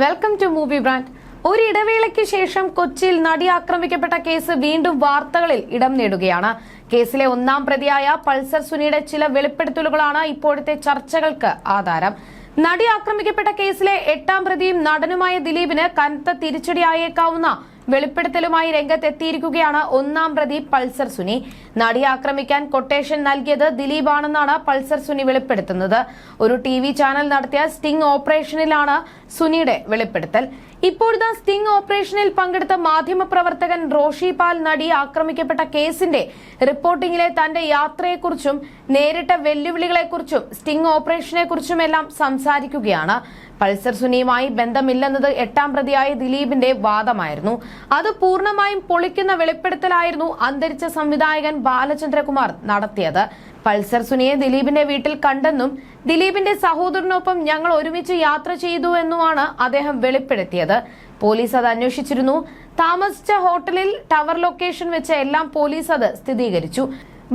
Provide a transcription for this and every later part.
Welcome to movie brand. ഒരു ഇടവേളയ്ക്ക് ശേഷം കൊച്ചിയിൽ നടി ആക്രമിക്കപ്പെട്ട കേസ് വീണ്ടും വാർത്തകളിൽ ഇടം നേടുകയാണ്. കേസിലെ ഒന്നാം പ്രതിയായ പൾസർ സുനിയുടെ ചില വെളിപ്പെടുത്തലുകളാണ് ഇപ്പോഴത്തെ ചർച്ചകൾക്ക് ആധാരം. നടി ആക്രമിക്കപ്പെട്ട കേസിലെ 8ാം പ്രതിയും നടനുമായ ദിലീപിന് കനത്ത തിരിച്ചടിയായേക്കാവുന്ന വെളിപ്പെടുത്തലുമായി രംഗത്തെത്തിയിരിക്കുകയാണ് ഒന്നാം പ്രതി പൾസർ സുനി. നടിയെ ആക്രമിക്കാൻ കൊട്ടേഷൻ നൽകിയത് ദിലീപാണെന്നാണ് പൾസർ സുനി വെളിപ്പെടുത്തുന്നത്. ഒരു TV ചാനൽ നടത്തിയ സ്റ്റിംഗ് ഓപ്പറേഷനിലാണ് സുനിയുടെ വെളിപ്പെടുത്തൽ. ഇപ്പോഴത്തെ സ്റ്റിംഗ് ഓപ്പറേഷനിൽ പങ്കെടുത്ത മാധ്യമപ്രവർത്തകൻ റോഷി പാൽ നടി ആക്രമിക്കപ്പെട്ട കേസിന്റെ റിപ്പോർട്ടിംഗിലെ തന്റെ യാത്രയെക്കുറിച്ചും നേരിട്ട വെല്ലുവിളികളെക്കുറിച്ചും സ്റ്റിംഗ് ഓപ്പറേഷനെക്കുറിച്ചുമെല്ലാം സംസാരിക്കുകയാണ്. പൾസർ സുനിയുമായി ബന്ധമില്ലെന്നത് 8ാം പ്രതിയായ ദിലീപിന്റെ വാദമായിരുന്നു. അത് പൂർണ്ണമായും പൊളിക്കുന്ന വെളിപ്പെടുത്തലായിരുന്നു അന്തരിച്ച സംവിധായകൻ ബാലചന്ദ്രകുമാർ നടത്തിയത്. പൾസർ സുനിയെ ദിലീപിന്റെ വീട്ടിൽ കണ്ടെന്നും ദിലീപിന്റെ സഹോദരനൊപ്പം ഞങ്ങൾ ഒരുമിച്ച് യാത്ര ചെയ്തു എന്നുമാണ് അദ്ദേഹം വെളിപ്പെടുത്തിയത്. പോലീസ് അത് അന്വേഷിച്ചിരുന്നു. താമസിച്ച ഹോട്ടലിൽ ടവർ ലൊക്കേഷൻ വെച്ച് എല്ലാം പോലീസ് അത് സ്ഥിരീകരിച്ചു.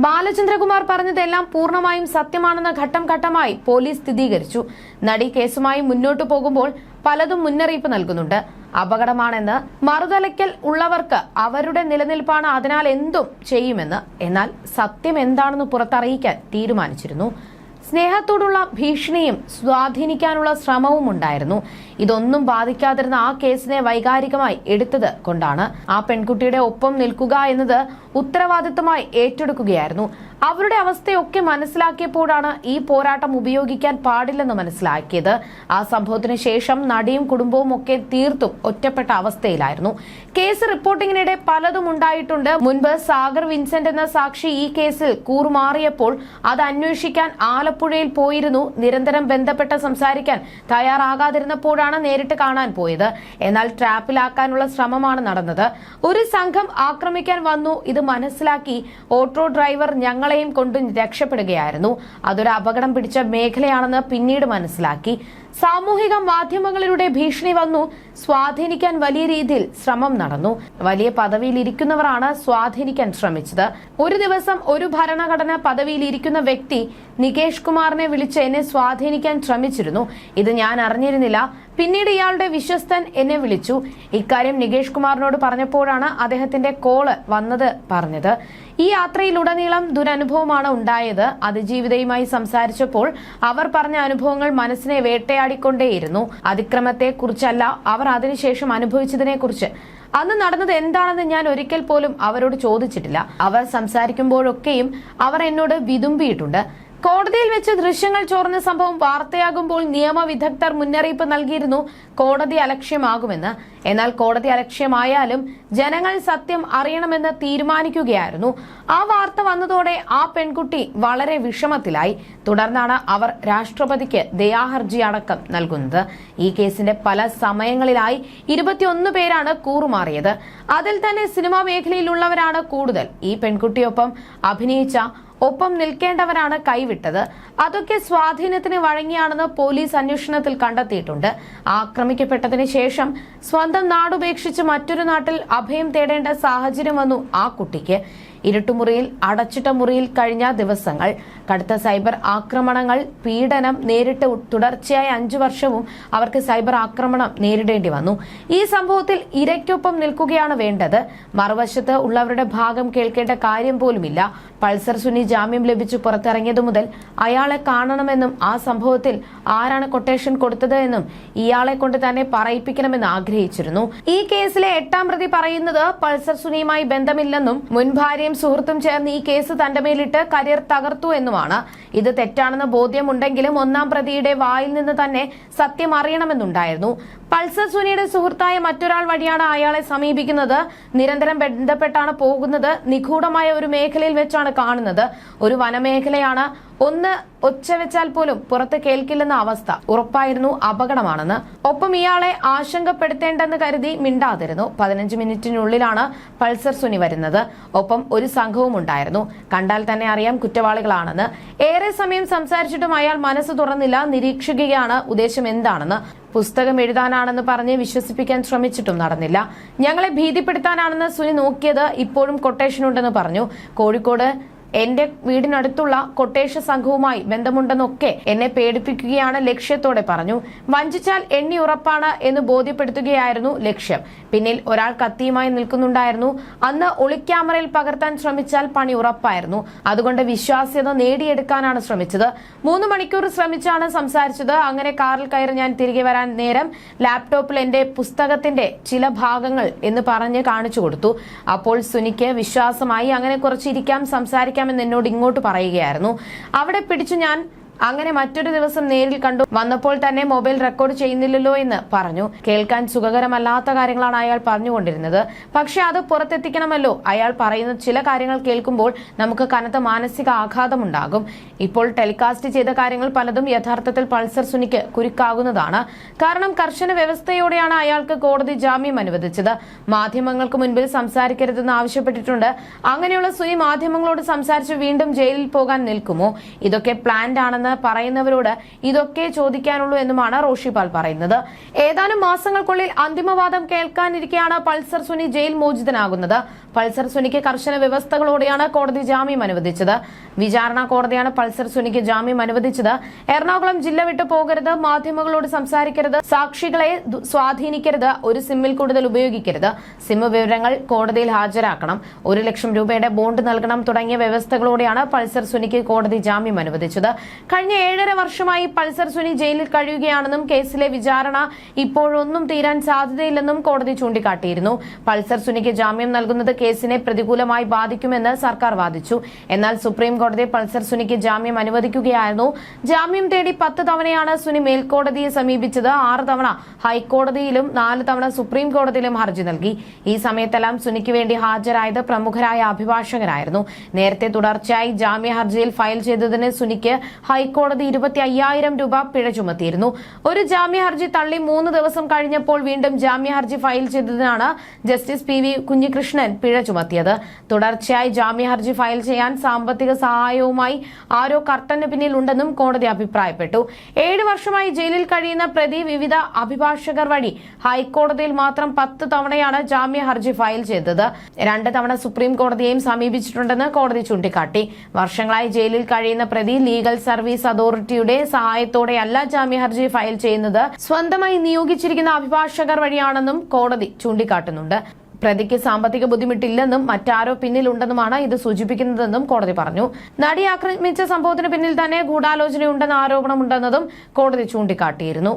ബാലചന്ദ്രകുമാർ പറഞ്ഞതെല്ലാം പൂർണ്ണമായും സത്യമാണെന്ന് ഘട്ടം ഘട്ടമായി പോലീസ് സ്ഥിരീകരിച്ചു. നടി കേസുമായി മുന്നോട്ടു പോകുമ്പോൾ പലതും മുന്നറിയിപ്പ് നൽകുന്നുണ്ട്. അപകടമാണെന്ന്, മറുതലയ്ക്കൽ ഉള്ളവർക്ക് അവരുടെ നിലനിൽപ്പാണ്, അതിനാൽ എന്തും ചെയ്യുമെന്ന്. എന്നാൽ സത്യം എന്താണെന്ന് പുറത്തറിയിക്കാൻ തീരുമാനിച്ചിരുന്നു. സ്നേഹത്തോടുള്ള ഭീഷണിയും സ്വാധീനിക്കാനുള്ള ശ്രമവും ഉണ്ടായിരുന്നു. ഇതൊന്നും ബാധിക്കാതിരുന്ന ആ കേസിനെ വൈകാരികമായി എടുത്തത് കൊണ്ടാണ് ആ പെൺകുട്ടിയുടെ ഒപ്പം നിൽക്കുക എന്നത് ഉത്തരവാദിത്തമായി ഏറ്റെടുക്കുകയായിരുന്നു. അവരുടെ അവസ്ഥയൊക്കെ മനസ്സിലാക്കിയപ്പോഴാണ് ഈ പോരാട്ടം ഉപയോഗിക്കാൻ പാടില്ലെന്ന് മനസ്സിലാക്കിയത്. ആ സംഭവത്തിന് ശേഷം നടിയും കുടുംബവും ഒക്കെ തീർത്തും ഒറ്റപ്പെട്ട അവസ്ഥയിലായിരുന്നു. കേസ് റിപ്പോർട്ടിങ്ങിനിടെ പലതും ഉണ്ടായിട്ടുണ്ട്. മുൻപ് സാഗർ വിൻസെന്റ് എന്ന സാക്ഷി ഈ കേസിൽ കൂറുമാറിയപ്പോൾ അത് അന്വേഷിക്കാൻ ആലപ്പുഴയിൽ പോയിരുന്നു. നിരന്തരം ബന്ധപ്പെട്ട് സംസാരിക്കാൻ തയ്യാറാകാതിരുന്നപ്പോഴാണ് നേരിട്ട് കാണാൻ പോയത്. എന്നാൽ ട്രാപ്പിലാക്കാനുള്ള ശ്രമമാണ് നടന്നത്. ഒരു സംഘം ആക്രമിക്കാൻ വന്നു. ഇത് മനസ്സിലാക്കി ഓട്ടോ ഡ്രൈവർ ഞങ്ങളെയും കൊണ്ട് രക്ഷപ്പെടുകയായിരുന്നു. അതൊരു അപകടം പിടിച്ച മേഖലയാണെന്ന് പിന്നീട് മനസ്സിലാക്കി. സാമൂഹിക മാധ്യമങ്ങളിലൂടെ ഭീഷണി വന്നു. സ്വാധീനിക്കാൻ വലിയ രീതിയിൽ ശ്രമം നടന്നു. വലിയ പദവിയിൽ ഇരിക്കുന്നവരാണ് സ്വാധീനിക്കാൻ ശ്രമിച്ചത്. ഒരു ദിവസം ഒരു ഭരണഘടനാ പദവിയിൽ ഇരിക്കുന്ന വ്യക്തി നികേഷ് കുമാറിനെ വിളിച്ച് എന്നെ സ്വാധീനിക്കാൻ ശ്രമിച്ചിരുന്നു. ഇത് ഞാൻ അറിഞ്ഞിരുന്നില്ല. പിന്നീട് ഇയാളുടെ വിശ്വസ്തൻ എന്നെ വിളിച്ചു. ഇക്കാര്യം നികേഷ് കുമാറിനോട് പറഞ്ഞപ്പോഴാണ് അദ്ദേഹത്തിന്റെ കോള് വന്നത് പറഞ്ഞത്. ഈ യാത്രയിലുടനീളം ദുരനുഭവമാണ് ഉണ്ടായത്. അതിജീവിതയുമായി സംസാരിച്ചപ്പോൾ അവർ പറഞ്ഞ അനുഭവങ്ങൾ മനസ്സിനെ വേട്ടയാടിക്കൊണ്ടേയിരുന്നു. അതിക്രമത്തെ കുറിച്ചല്ല, അവർ അതിനുശേഷം അനുഭവിച്ചതിനെ കുറിച്ച്. അന്ന് നടന്നത് എന്താണെന്ന് ഞാൻ ഒരിക്കൽ പോലും അവരോട് ചോദിച്ചിട്ടില്ല. അവർ സംസാരിക്കുമ്പോഴൊക്കെയും അവർ എന്നോട് വിതുമ്പിയിട്ടുണ്ട്. കോടതിയിൽ വെച്ച് ദൃശ്യങ്ങൾ ചോർന്ന സംഭവം വാർത്തയാകുമ്പോൾ നിയമവിദഗ്ധർ മുന്നറിയിപ്പ് നൽകിയിരുന്നു കോടതി അലക്ഷ്യമാകുമെന്ന്. എന്നാൽ കോടതി അലക്ഷ്യമായാലും ജനങ്ങൾ സത്യം അറിയണമെന്ന് തീരുമാനിക്കുകയായിരുന്നു. ആ വാർത്ത വന്നതോടെ ആ പെൺകുട്ടി വളരെ വിഷമത്തിലായി. തുടർന്നാണ് അവർ രാഷ്ട്രപതിക്ക് ദയാഹർജി അടക്കം നൽകുന്നത്. ഈ കേസിന്റെ പല സമയങ്ങളിലായി 21 പേരാണ് കൂറുമാറിയത്. അതിൽ തന്നെ സിനിമാ മേഖലയിലുള്ളവരാണ് കൂടുതൽ. ഈ പെൺകുട്ടിയൊപ്പം അഭിനയിച്ച ഒപ്പം നിൽക്കേണ്ടവരാണ് കൈവിട്ടത്. അതൊക്കെ സ്വാധീനത്തിന് വഴങ്ങിയാണെന്ന് പോലീസ് അന്വേഷണത്തിൽ കണ്ടെത്തിയിട്ടുണ്ട്. ആക്രമിക്കപ്പെട്ടതിന് ശേഷം സ്വന്തം നാടുപേക്ഷിച്ച് മറ്റൊരു നാട്ടിൽ അഭയം തേടേണ്ട സാഹചര്യം വന്നു ആ കുട്ടിക്ക്. ഇരുട്ടുമുറിയിൽ, അടച്ചിട്ട മുറിയിൽ കഴിഞ്ഞ ദിവസങ്ങൾ. കടുത്ത സൈബർ ആക്രമണങ്ങൾ, പീഡനം നേരിട്ട് തുടർച്ചയായ 5 വർഷവും അവർക്ക് സൈബർ ആക്രമണം നേരിടേണ്ടി വന്നു. ഈ സംഭവത്തിൽ ഇരയ്ക്കൊപ്പം നിൽക്കുകയാണ് വേണ്ടത്. മറുവശത്ത് ഉള്ളവരുടെ ഭാഗം കേൾക്കേണ്ട കാര്യം പോലുമില്ല. പൾസർ സുനി ജാമ്യം ലഭിച്ചു പുറത്തിറങ്ങിയതു മുതൽ അയാളെ കാണണമെന്നും ആ സംഭവത്തിൽ ആരാണ് കൊട്ടേഷൻ കൊടുത്തത് എന്നും ഇയാളെ കൊണ്ട് തന്നെ പറയിപ്പിക്കണമെന്ന് ആഗ്രഹിച്ചിരുന്നു. ഈ കേസിലെ 8ാം പ്രതി പറയുന്നത് പൾസർ സുനിയുമായി ബന്ധമില്ലെന്നും മുൻ ഭാര്യയും സുഹൃത്തും ചേർന്ന് ഈ കേസ് തന്റെ മേലിട്ട് കരിയർ തകർത്തു എന്നുമാണ്. ഇത് തെറ്റാണെന്ന് ബോധ്യമുണ്ടെങ്കിലും 1ാം പ്രതിയുടെ വായിൽ നിന്ന് തന്നെ സത്യം അറിയണമെന്നുണ്ടായിരുന്നു. പൾസർ സുനിയുടെ സുഹൃത്തായ മറ്റൊരാൾ വഴിയാണ് അയാളെ സമീപിക്കുന്നത്. നിരന്തരം ബന്ധപ്പെട്ടാണ് പോകുന്നത്. നിഗൂഢമായ ഒരു മേഖലയിൽ വെച്ചാണ് കാണുന്നത്. ഒരു വനമേഖലയാണ്. ഒന്ന് ഒച്ച വെച്ചാൽ പോലും പുറത്ത് കേൾക്കില്ലെന്ന അവസ്ഥ. ഉറപ്പായിരുന്നു അപകടമാണെന്ന്. ഒപ്പം ഇയാളെ ആശങ്കപ്പെടുത്തേണ്ടെന്ന് കരുതി മിണ്ടാതിരുന്നു. 15 മിനിറ്റിനുള്ളിലാണ് പൾസർ സുനി വരുന്നത്. ഒപ്പം ഒരു സംഘവും ഉണ്ടായിരുന്നു. കണ്ടാൽ തന്നെ അറിയാം കുറ്റവാളികളാണെന്ന്. ഏറെ സമയം സംസാരിച്ചിട്ടും അയാൾ മനസ്സ് തുറന്നില്ല. നിരീക്ഷിക്കുകയാണ് ഉദ്ദേശം എന്താണെന്ന്. പുസ്തകം എഴുതാനാണെന്ന് പറഞ്ഞ് വിശ്വസിപ്പിക്കാൻ ശ്രമിച്ചിട്ടും നടന്നില്ല. ഞങ്ങളെ ഭീതിപ്പെടുത്താനാണെന്ന് സുനി നോക്കിയത്. ഇപ്പോഴും കൊട്ടേഷൻ ഉണ്ടെന്ന് പറഞ്ഞു. കോഴിക്കോട് എന്റെ വീടിനടുത്തുള്ള കൊട്ടേഷ സംഘവുമായി ബന്ധമുണ്ടെന്നൊക്കെ എന്നെ പേടിപ്പിക്കുകയാണ് ലക്ഷ്യത്തോടെ പറഞ്ഞു. വഞ്ചിച്ചാൽ എണ്ണി ഉറപ്പാണ് എന്ന് ബോധ്യപ്പെടുത്തുകയായിരുന്നു ലക്ഷ്യം. പിന്നിൽ ഒരാൾ കത്തിയുമായി നിൽക്കുന്നുണ്ടായിരുന്നു. അന്ന് ഒളിക്യാമറയിൽ പകർത്താൻ ശ്രമിച്ചാൽ പണി ഉറപ്പായിരുന്നു. അതുകൊണ്ട് വിശ്വാസ്യത നേടിയെടുക്കാനാണ് ശ്രമിച്ചത്. 3 മണിക്കൂർ ശ്രമിച്ചാണ് സംസാരിച്ചത്. അങ്ങനെ കാറിൽ കയറി ഞാൻ തിരികെ വരാൻ നേരം ലാപ്ടോപ്പിൽ എന്റെ പുസ്തകത്തിന്റെ ചില ഭാഗങ്ങൾ എന്ന് പറഞ്ഞ് കാണിച്ചു കൊടുത്തു. അപ്പോൾ സുനിക്ക് വിശ്വാസമായി. അങ്ങനെ കുറച്ചിരിക്കാം, സംസാരിക്കാമെന്ന് എന്നോട് ഇങ്ങോട്ട് പറയുകയായിരുന്നു. അവിടെ പിടിച്ചു ഞാൻ. അങ്ങനെ മറ്റൊരു ദിവസം നേരിൽ കണ്ടു. വന്നപ്പോൾ തന്നെ മൊബൈൽ റെക്കോർഡ് ചെയ്യുന്നില്ലല്ലോ എന്ന് പറഞ്ഞു. കേൾക്കാൻ സുഖകരമല്ലാത്ത കാര്യങ്ങളാണ് അയാൾ പറഞ്ഞുകൊണ്ടിരുന്നത്. പക്ഷെ അത് പുറത്തെത്തിക്കണമല്ലോ. അയാൾ പറയുന്ന ചില കാര്യങ്ങൾ കേൾക്കുമ്പോൾ നമുക്ക് കനത്ത മാനസിക ആഘാതമുണ്ടാകും. ഇപ്പോൾ ടെലികാസ്റ്റ് ചെയ്ത കാര്യങ്ങൾ പലതും യഥാർത്ഥത്തിൽ പൾസർ സുനിക്ക് കുരുക്കാകുന്നതാണ്. കാരണം കർശന വ്യവസ്ഥയോടെയാണ് അയാൾക്ക് കോടതി ജാമ്യം അനുവദിച്ചത്. മാധ്യമങ്ങൾക്ക് മുൻപിൽ സംസാരിക്കരുതെന്ന് ആവശ്യപ്പെട്ടിട്ടുണ്ട്. അങ്ങനെയുള്ള സുനി മാധ്യമങ്ങളോട് സംസാരിച്ച് വീണ്ടും ജയിലിൽ പോകാൻ നിൽക്കുമോ? ഇതൊക്കെ പ്ലാൻഡ് ആണെന്ന് പറയുന്നവരോട് ഇതൊക്കെ ചോദിക്കാനുള്ളൂ എന്നുമാണ് റോഷിപാൽ പറയുന്നത്. ഏതാനും മാസങ്ങൾക്കുള്ളിൽ അന്തിമവാദം കേൾക്കാനിരിക്കെയാണ് പൾസർ സുനി ജയിൽ മോചിതനാകുന്നത്. പൾസർ സുനിക്ക് കർശന വ്യവസ്ഥകളോടെയാണ് കോടതി ജാമ്യം അനുവദിച്ചത്. വിചാരണ കോടതിയാണ് പൾസർ സുനിക്ക് ജാമ്യം അനുവദിച്ചത്. എറണാകുളം ജില്ല വിട്ടു പോകരുത്, മാധ്യമങ്ങളോട് സംസാരിക്കരുത്, സാക്ഷികളെ സ്വാധീനിക്കരുത്, ഒരു സിമ്മിൽ കൂടുതൽ ഉപയോഗിക്കരുത്, സിം വിവരങ്ങൾ കോടതിയിൽ ഹാജരാക്കണം, 1 ലക്ഷം രൂപയുടെ ബോണ്ട് നൽകണം തുടങ്ങിയ വ്യവസ്ഥകളോടെയാണ് പൾസർ സുനിക്ക് കോടതി ജാമ്യം അനുവദിച്ചത്. കഴിഞ്ഞ 7.5 വർഷമായി പൾസർ സുനി ജയിലിൽ കഴിയുകയാണെന്നും കേസിലെ വിചാരണ ഇപ്പോഴൊന്നും തീരാൻ സാധ്യതയില്ലെന്നും കോടതി ചൂണ്ടിക്കാട്ടിയിരുന്നു. പൾസർ സുനിക്ക് ജാമ്യം നൽകുന്നത് കേസിനെ പ്രതികൂലമായി ബാധിക്കുമെന്ന് സർക്കാർ വാദിച്ചു. എന്നാൽ സുപ്രീം കോടതി പൾസർ സുനിക്ക് ജാമ്യം അനുവദിക്കുകയായിരുന്നു. ജാമ്യം തേടി 10 തവണയാണ് സുനി മേൽക്കോടതിയെ സമീപിച്ചത്. 6 തവണ ഹൈക്കോടതിയിലും 4 തവണ സുപ്രീം കോടതിയിലും ഹർജി നൽകി. ഈ സമയത്തെല്ലാം സുനിക്ക് വേണ്ടി ഹാജരായത് പ്രമുഖരായ അഭിഭാഷകരായിരുന്നു. നേരത്തെ തുടർച്ചയായി ജാമ്യ ഹർജിയിൽ ഫയൽ ചെയ്തതിന് സുനിക്ക് ഹൈക്കോടതി 25,000 രൂപ പിഴ ചുമത്തിയിരുന്നു. ഒരു ജാമ്യ ഹർജി തള്ളി 3 ദിവസം കഴിഞ്ഞപ്പോൾ വീണ്ടും ജാമ്യ ഹർജി ഫയൽ ചെയ്തതിനാണ് ജസ്റ്റിസ് PV കുഞ്ഞികൃഷ്ണൻ പിഴ ചുമത്തിയത്. തുടർച്ചയായി ജാമ്യ ഹർജി ഫയൽ ചെയ്യാൻ സാമ്പത്തിക സഹായവുമായി ആരോ കർട്ടന് പിന്നിലുണ്ടെന്നും കോടതി അഭിപ്രായപ്പെട്ടു. 7 വർഷമായി ജയിലിൽ കഴിയുന്ന പ്രതി വിവിധ അഭിഭാഷകർ വഴി ഹൈക്കോടതിയിൽ മാത്രം 10 തവണയാണ് ജാമ്യ ഹർജി ഫയൽ ചെയ്തത്. 2 തവണ സുപ്രീം കോടതിയെയും സമീപിച്ചിട്ടുണ്ടെന്ന് കോടതി ചൂണ്ടിക്കാട്ടി. വർഷങ്ങളായി ജയിലിൽ കഴിയുന്ന പ്രതി ലീഗൽ സർവീസ് അതോറിറ്റിയുടെ സഹായത്തോടെയല്ല ജാമ്യ ഹർജി ഫയൽ ചെയ്യുന്നത്, സ്വന്തമായി നിയോഗിച്ചിരിക്കുന്ന അഭിഭാഷകർ വഴിയാണെന്നും കോടതി ചൂണ്ടിക്കാട്ടുന്നുണ്ട്. പ്രതിക്ക് സാമ്പത്തിക ബുദ്ധിമുട്ടില്ലെന്നും മറ്റാരോ പിന്നിലുണ്ടെന്നുമാണ് ഇത് സൂചിപ്പിക്കുന്നതെന്നും കോടതി പറഞ്ഞു. നടി ആക്രമിച്ച സംഭവത്തിന് പിന്നിൽ തന്നെ ഗൂഢാലോചനയുണ്ടെന്ന ആരോപണമുണ്ടെന്നതും കോടതി ചൂണ്ടിക്കാട്ടിയിരുന്നു.